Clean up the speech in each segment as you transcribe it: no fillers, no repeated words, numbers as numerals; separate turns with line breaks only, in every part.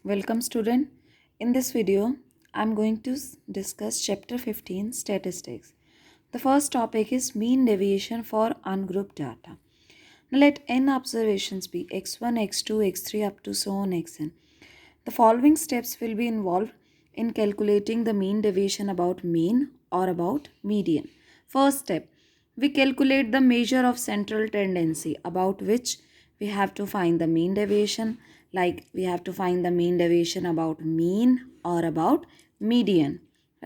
Welcome student. In this video, I am going to discuss chapter 15 statistics. The first topic is mean deviation for ungrouped data. Now let n observations be x1, x2, x3 up to so on xn. The following steps will be involved in calculating the mean deviation about mean or about median. First step, we calculate the measure of central tendency about which we have to find the mean deviation, like we have to find the mean deviation about mean or about median.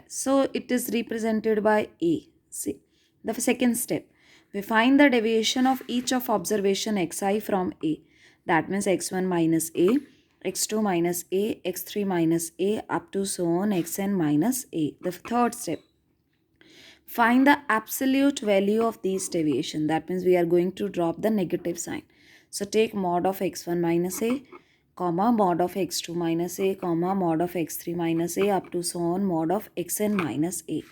So it is represented by A. See, the second step, we find the deviation of each of observation xi from A. That means x1 minus A, x2 minus A, x3 minus A up to so on xn minus A. The third step, find the absolute value of these deviation. That means we are going to drop the negative sign. So take mod of x1 minus A, comma mod of x2 minus A, comma mod of x3 minus A up to so on mod of xn minus A.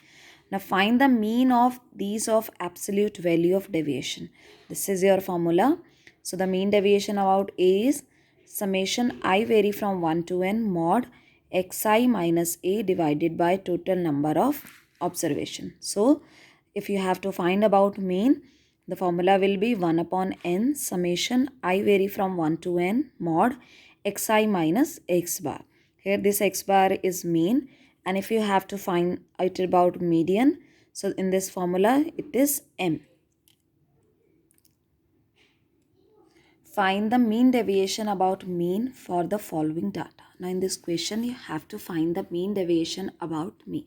Now find the mean of these of absolute value of deviation. This is your formula. So the mean deviation about A is summation I vary from 1 to n mod xi minus A divided by total number of observation. So if you have to find about mean, the formula will be 1 upon n summation I vary from 1 to n mod xi minus x bar. Here this x bar is mean, and if you have to find it about median, so in this formula it is m. Find the mean deviation about mean for the following data. Now in this question you have to find the mean deviation about mean.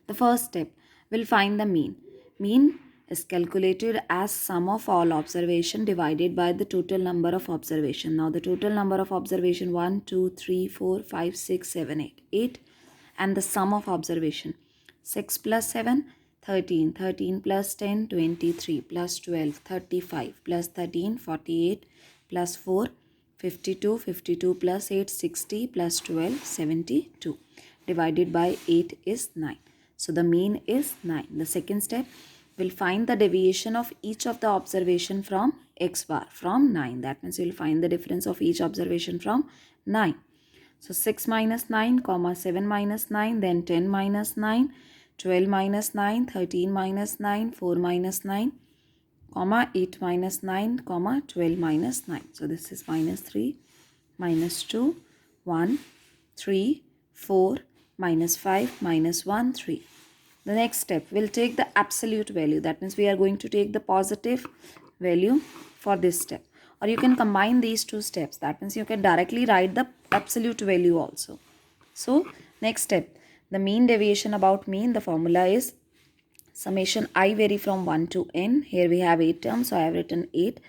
The first step will find the mean. Mean is calculated as sum of all observation divided by the total number of observation. Now the total number of observation 1, 2, 3, 4, 5, 6, 7, 8. 8 and the sum of observation 6 plus 7, 13, 13 plus 10, 23 plus 12, 35 plus 13, 48 plus 4, 52, 52 plus 8, 60 plus 12, 72 divided by 8 is 9. So the mean is 9. The second step will find the deviation of each of the observation from x bar from 9. That means you will find the difference of each observation from 9. So 6 minus 9, comma 7 minus 9, then 10 minus 9, 12 minus 9, 13 minus 9, 4 minus 9, comma 8 minus 9, comma 12 minus 9. So this is minus 3, minus 2, 1, 3, 4, minus 5, minus 1, 3. The next step, we'll take the absolute value. That means we are going to take the positive value for this step. Or you can combine these two steps. That means you can directly write the absolute value also. So next step, the mean deviation about mean, the formula is summation I vary from 1 to n. Here we have 8 terms, so I have written 8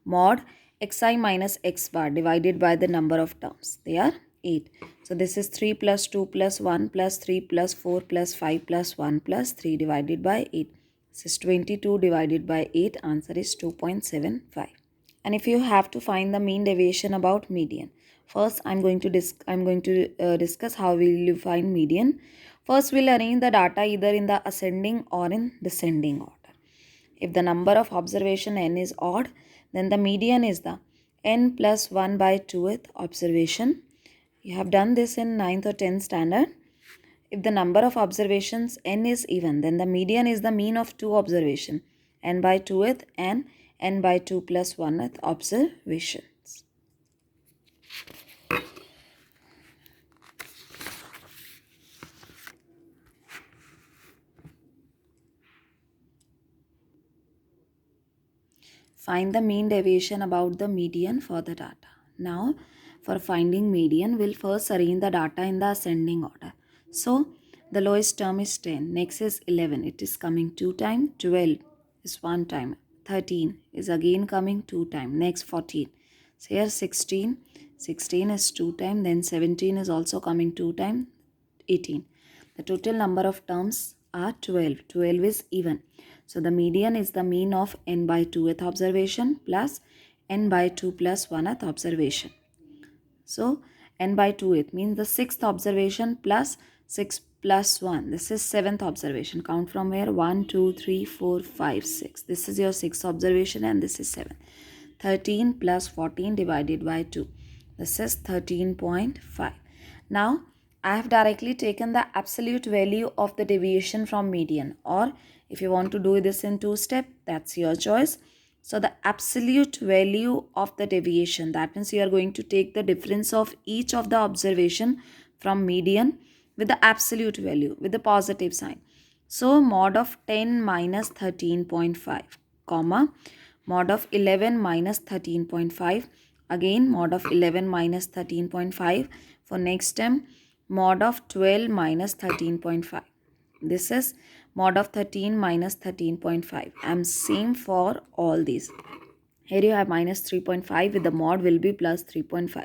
mod xi minus x bar divided by the number of terms. They are 8. So this is 3 plus 2 plus 1 plus 3 plus 4 plus 5 plus 1 plus 3 divided by 8. This is 22 divided by 8. Answer is 2.75. And if you have to find the mean deviation about median, first I'm going to discuss how will you find median. First we'll arrange the data either in the ascending or in descending order. If the number of observation n is odd, then the median is the n plus 1 by 2th observation. You have done this in 9th or 10th standard. If the number of observations n is even, then the median is the mean of 2 observation, n by 2th and n by 2 plus 1th observations. Find the mean deviation about the median for the data. Now, for finding median, we'll first arrange the data in the ascending order. So, the lowest term is 10. Next is 11. It is coming 2 times. 12 is 1 time. 13 is again coming 2 times. Next 14. So, here 16. 16 is 2 times. Then 17 is also coming 2 times. 18. The total number of terms are 12. 12 is even. So the median is the mean of n by 2th observation plus n by 2 plus 1th observation. So n by 2th means the 6th observation plus 6 plus 1. This is 7th observation. Count from where? 1, 2, 3, 4, 5, 6. This is your 6th observation and this is 7. 13 plus 14 divided by 2. This is 13.5. Now, I have directly taken the absolute value of the deviation from median, or if you want to do this in two steps, that's your choice. So the absolute value of the deviation, that means you are going to take the difference of each of the observation from median with the absolute value with the positive sign. So mod of 10 minus 13.5, comma, mod of 11 minus 13.5, again mod of 11 minus 13.5. For next term, mod of 12 minus 13.5. This is mod of 13 minus 13.5. And same for all these. Here you have minus 3.5 with the mod will be plus 3.5.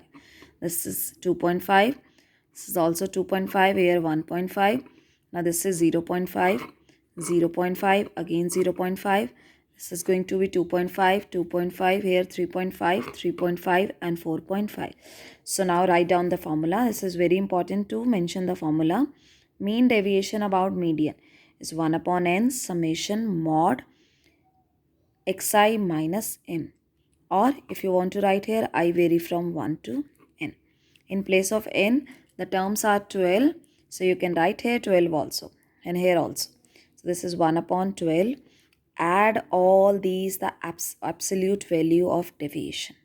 This is 2.5. This is also 2.5. Here 1.5. Now this is 0.5. 0.5. Again 0.5. This is going to be 2.5. 2.5. Here 3.5. 3.5 and 4.5. So now write down the formula. This is very important to mention the formula. Mean deviation about median is 1 upon n summation mod xi minus m. Or if you want to write here, I vary from 1 to n. In place of n, the terms are 12. So you can write here 12 also and here also. So this is 1 upon 12. Add all these, the absolute value of deviation.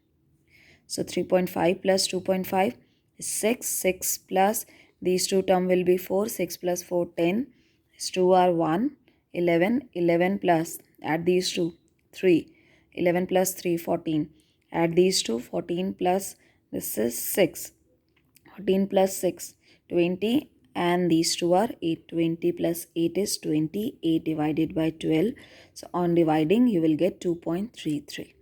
So 3.5 plus 2.5 is 6. 6 plus these two term will be 4. 6 plus 4, 10. These two are 1. 11. 11 plus, add these two, 3. 11 plus 3, 14. Add these two, 14 plus, this is 6. 14 plus 6, 20. And these two are 8. 20 plus 8 is 20. 8 divided by 12. So on dividing, you will get 2.33.